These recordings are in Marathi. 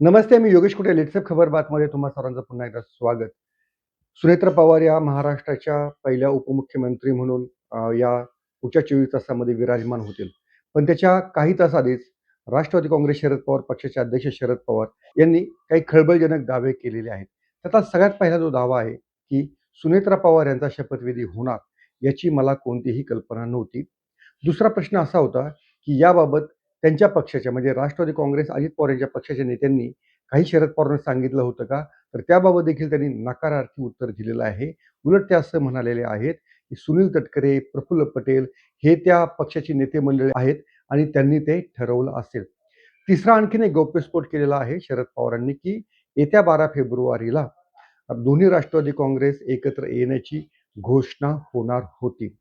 नमस्ते, मी योगेश कुटे. लेट्सअप खबर बातमध्ये तुम्हा सर्वांचं पुन्हा एकदा स्वागत. सुनेत्रा पवार या महाराष्ट्राच्या पहिल्या उपमुख्यमंत्री म्हणून या पुढच्या 24 तासामध्ये विराजमान होतील. पण त्याच्या काही तास आधीच राष्ट्रवादी काँग्रेस शरद पवार पक्षाचे अध्यक्ष शरद पवार यांनी काही खळबळजनक दावे केलेले आहेत. त्यातला सगळ्यात पहिला जो दावा आहे, की सुनेत्रा पवार यांचा शपथविधी होणार याची मला कोणतीही कल्पना नव्हती. दुसरा प्रश्न असा होता, की याबाबत त्यांच्या पक्षाच्या म्हणजे राष्ट्रवादी काँग्रेस अजित पवार यांच्या पक्षाच्या नेत्यांनी काही शरद पवारांना सांगितलं होतं का? तर त्याबाबत देखील त्यांनी नकारार्थी उत्तर दिलेलं आहे. उलट ते असं म्हणालेले आहेत, की सुनील तटकरे, प्रफुल्ल पटेल हे त्या पक्षाचे नेते मंडळी आहेत आणि त्यांनी ते ठरवलं असेल. तिसरा आणखीन एक गौप्यस्फोट केलेला आहे शरद पवारांनी, की येत्या 12 फेब्रुवारीला दोन्ही राष्ट्रवादी काँग्रेस एकत्र येण्याची घोषणा होणार होती.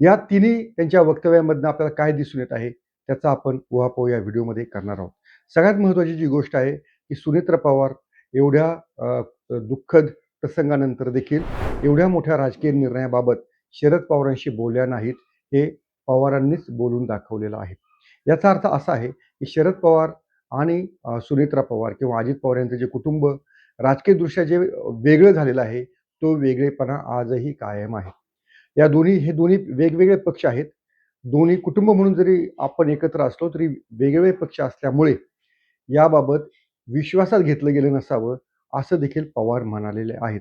या तिन्ही त्यांच्या वक्तव्यामधनं आपल्याला काय दिसून येत आहे, त्याचा आपण उहापोह या व्हिडिओमध्ये करणार आहोत. सगळ्यात महत्त्वाची जी गोष्ट आहे, की सुनेत्रा पवार एवढ्या दुःखद प्रसंगानंतर देखील एवढ्या मोठ्या राजकीय निर्णयाबाबत शरद पवारांशी बोलल्या नाहीत, हे पवारांनीच बोलून दाखवलेलं आहे. याचा अर्थ असा आहे, की शरद पवार आणि सुनेत्रा पवार किंवा अजित पवार यांचं जे कुटुंब राजकीयदृष्ट्या जे वेगळं झालेलं आहे, तो वेगळेपणा आजही कायम आहे. हे दोन्ही वेगवेगळे पक्ष आहेत. दोन्ही कुटुंब म्हणून जरी आपण एकत्र असलो, तरी वेगवेगळे पक्ष असल्यामुळे याबाबत विश्वासात घेतलं गेलं नसावं, असं देखील पवार म्हणालेले आहेत.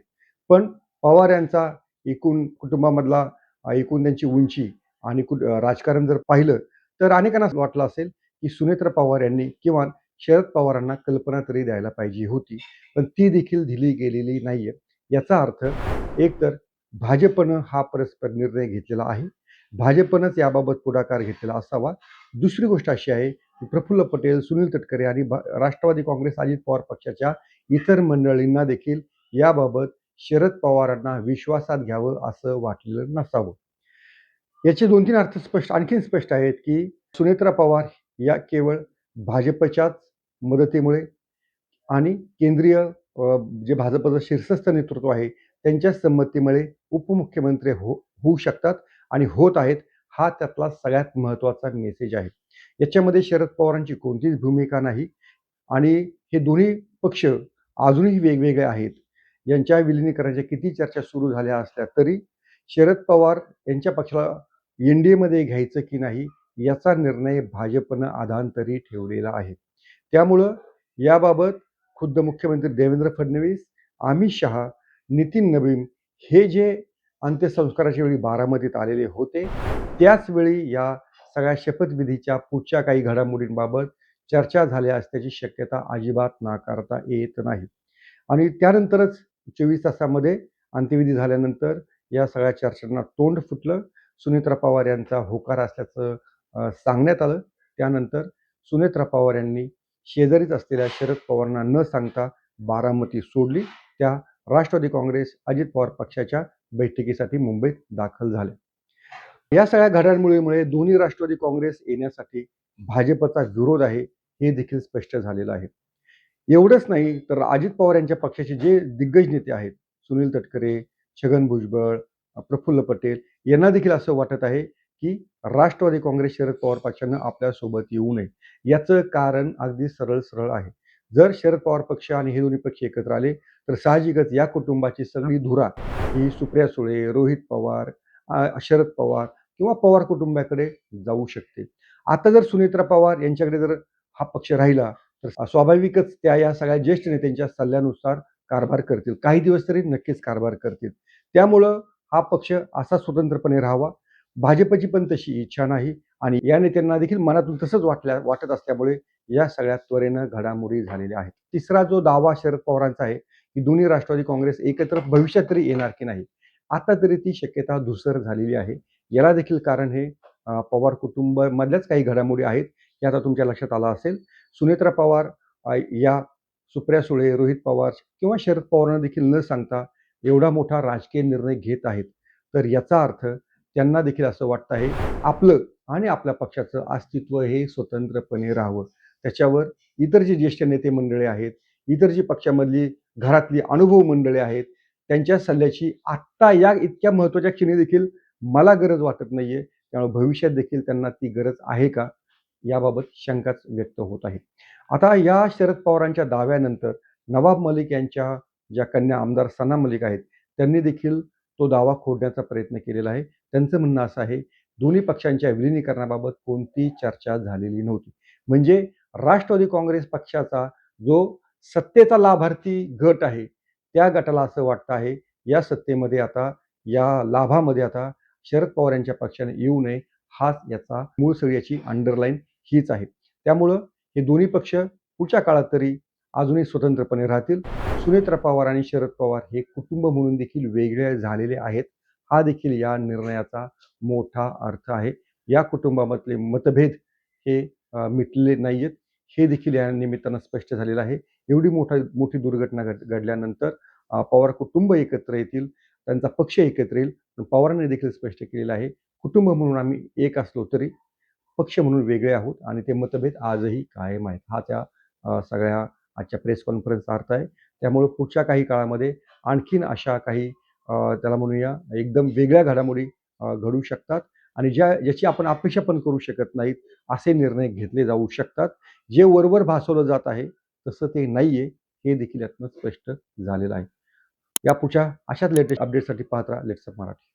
पण पवार यांचा एकूण कुटुंबामधला एकूण त्यांची उंची आणि राजकारण जर पाहिलं, तर अनेकांना असं वाटलं असेल, की सुनेत्रा पवार यांनी किंवा शरद पवारांना कल्पना तरी द्यायला पाहिजे होती. पण ती देखील दिली गेलेली नाहीये. याचा अर्थ एकतर भाजपनं हा परस्पर निर्णय घेतलेला आहे. भाजपनंच याबाबत पुढाकार घेतलेला असावा. दुसरी गोष्ट अशी आहे, की प्रफुल्ल पटेल, सुनील तटकरे आणि राष्ट्रवादी काँग्रेस अजित पवार पक्षाच्या इतर मंडळींना देखील याबाबत शरद पवारांना विश्वासात घ्यावं असं वाटलेलं नसावं. याचे 2-3 अर्थ आणखीन स्पष्ट आहेत, की सुनेत्रा पवार या केवळ भाजपच्याच मदतीमुळे आणि केंद्रीय जे भाजपचं शीर्षस्थ नेतृत्व आहे, त्यांच्या संमतीमुळे उपमुख्यमंत्री होऊ शकतात आणि होत आहेत. हा त्यातला सगळ्यात महत्त्वाचा मेसेज आहे. याच्यामध्ये शरद पवारांची कोणतीच भूमिका नाही आणि हे दोन्ही पक्ष अजूनही वेगवेगळे आहेत. यांच्या विलिनीकरणाच्या किती चर्चा सुरू झाल्या असल्या तरी शरद पवार यांच्या पक्षाला एन-डी-एमध्ये घ्यायचं की नाही याचा निर्णय भाजपनं आधांतरी ठेवलेला आहे. त्यामुळं याबाबत खुद्द मुख्यमंत्री देवेंद्र फडणवीस, अमित शहा, नितीन नवीन हे जे अंत्यसंस्काराच्या वेळी बारामतीत आलेले होते, त्याच वेळी या सगळ्या शपथविधीच्या पुढच्या काही घडामोडींबाबत चर्चा झाल्या असल्याची शक्यता अजिबात नाकारता येत नाही. आणि त्यानंतरच 24 तासामध्ये अंत्यविधी झाल्यानंतर या सगळ्या चर्चांना तोंड फुटलं. सुनेत्रा पवार यांचा होकार असल्याचं सांगण्यात आलं. त्यानंतर सुनेत्रा पवार यांनी शेजारीच असलेल्या शरद पवारांना न सांगता बारामती सोडली. त्या राष्ट्रवादी काँग्रेस, अजित पवार पक्षाच्या बैठकीसाठी मुंबईत दाखल झाल्या. या सगळ्या घडामोडीमुळे दोन्ही राष्ट्रवादी काँग्रेस येण्यासाठी भाजपचा विरोध आहे, हे देखील स्पष्ट झालेलं आहे. एवढंच नाही तर अजित पवार यांच्या पक्षाचे जे दिग्गज नेते आहेत, सुनील तटकरे, छगन भुजबळ, प्रफुल्ल पटेल यांना देखील असं वाटत आहे, की राष्ट्रवादी काँग्रेस शरद पवार पक्षानं आपल्यासोबत येऊ नये. याचं कारण अगदी सरळ-सरळ आहे. जर शरद पवार पक्ष आणि हे दोन्ही पक्ष एकत्र आले, तर साहजिकच या कुटुंबाची सगळी धुरा ही सुप्रिया सुळे, रोहित पवार, शरद पवार किंवा पवार कुटुंबाकडे जाऊ शकते. आता जर सुनेत्रा पवार यांच्याकडे जर हा पक्ष राहिला, तर स्वाभाविकच त्या या सगळ्या ज्येष्ठ नेत्यांच्या सल्ल्यानुसार कारभार करतील. काही दिवस तरी नक्कीच कारभार करतील. त्यामुळं हा पक्ष असा स्वतंत्रपणे राहावा. भाजपची पण तशी इच्छा नाही आणि या नेत्यांना देखील मनातून तसंच वाटत असल्यामुळे या सगळ्या त्वरेनं घडामोडी झालेल्या आहेत. तिसरा जो दावा शरद पवारांचा आहे, की दोन्ही राष्ट्रवादी काँग्रेस एकत्र भविष्यात तरी येणार की नाही? आता तरी ती शक्यता धूसर झालेली आहे. याला देखील कारण हे पवार कुटुंबामधल्याच काही घडामोडी आहेत. हे आता तुमच्या लक्षात आलं असेल. सुनेत्रा पवार या सुप्रिया सुळे, रोहित पवार किंवा शरद पवारांना देखील न सांगता एवढा मोठा राजकीय निर्णय घेत आहेत. तर याचा अर्थ त्यांना देखील असं वाटतं आहे, आपलं आणि आपल्या पक्षाचं अस्तित्व हे स्वतंत्रपणे राहावं. त्याच्यावर इतर जे ज्येष्ठ नेते मंडळी आहेत, इतर जी पक्षामधली घरातली अनुभव मंडळी आहेत, त्यांच्या सल्ल्याची आत्ता या इतक्या महत्त्वाच्या क्षणी देखील मला गरज वाटत नाहीये. त्यामुळे भविष्यात देखील त्यांना ती गरज आहे का? याबाबत शंकाच व्यक्त होत आहे. आता या शरद पवारांच्या दाव्यानंतर नवाब मलिक यांच्या ज्या कन्या आमदार सना मलिक आहेत, त्यांनी देखील तो दावा खोडण्याचा प्रयत्न केलेला आहे. त्यांचं म्हणणं असं आहे, दोन्ही पक्षांच्या विलिनीकरणाबाबत कोणतीही चर्चा झालेली नव्हती. म्हणजे राष्ट्रवादी काँग्रेस पक्षाचा जो सत्तेचा लाभार्थी गट आहे, त्या गटाला असं वाटतं आहे, या सत्तेमध्ये आता, या लाभामध्ये आता शरद पवार यांच्या पक्षाने येऊ नये, हाच याचा मूळ सगळ्याची अंडरलाईन हीच आहे. त्यामुळं हे दोन्ही पक्ष पुढच्या काळात तरी अजूनही स्वतंत्रपणे राहतील. सुनेत्रा पवार आणि शरद पवार हे कुटुंब म्हणून देखील वेगळे झालेले आहेत. हा देखील या निर्णयाचा मोठा अर्थ आहे. या कुटुंबामधले मतभेद हे मिटलेले नाहीयेत. हे देखील या निमित्तानं स्पष्ट झालेलं आहे. एवढी मोठी दुर्घटना घडल्यानंतर पवार कुटुंब एकत्र येतील, त्यांचा पक्ष एकत्र येईल. पण पवारांनी देखील स्पष्ट केलेलं आहे, कुटुंब म्हणून आम्ही एक असलो तरी पक्ष म्हणून वेगळे आहोत आणि ते मतभेद आजही कायम आहेत. हा त्या सगळ्या आजच्या प्रेस कॉन्फरन्सचा अर्थ आहे. त्यामुळे पुढच्या काही काळामध्ये आणखीन अशा काही त्याला म्हणूया एकदम वेगळ्या घडामोडी घडू शकतात आणि ज्याची आपण अपेक्षा पण करू शकत नाहीत, असे निर्णय घेतले जाऊ शकतात. जे वरवर भासवलं जात आहे, तसं ते नाहीये, हे देखील यातनं स्पष्ट झालेलं आहे. या पुढच्या अशाच लेटेस्ट अपडेटसाठी पाहत राहा लेट्सअप मराठी.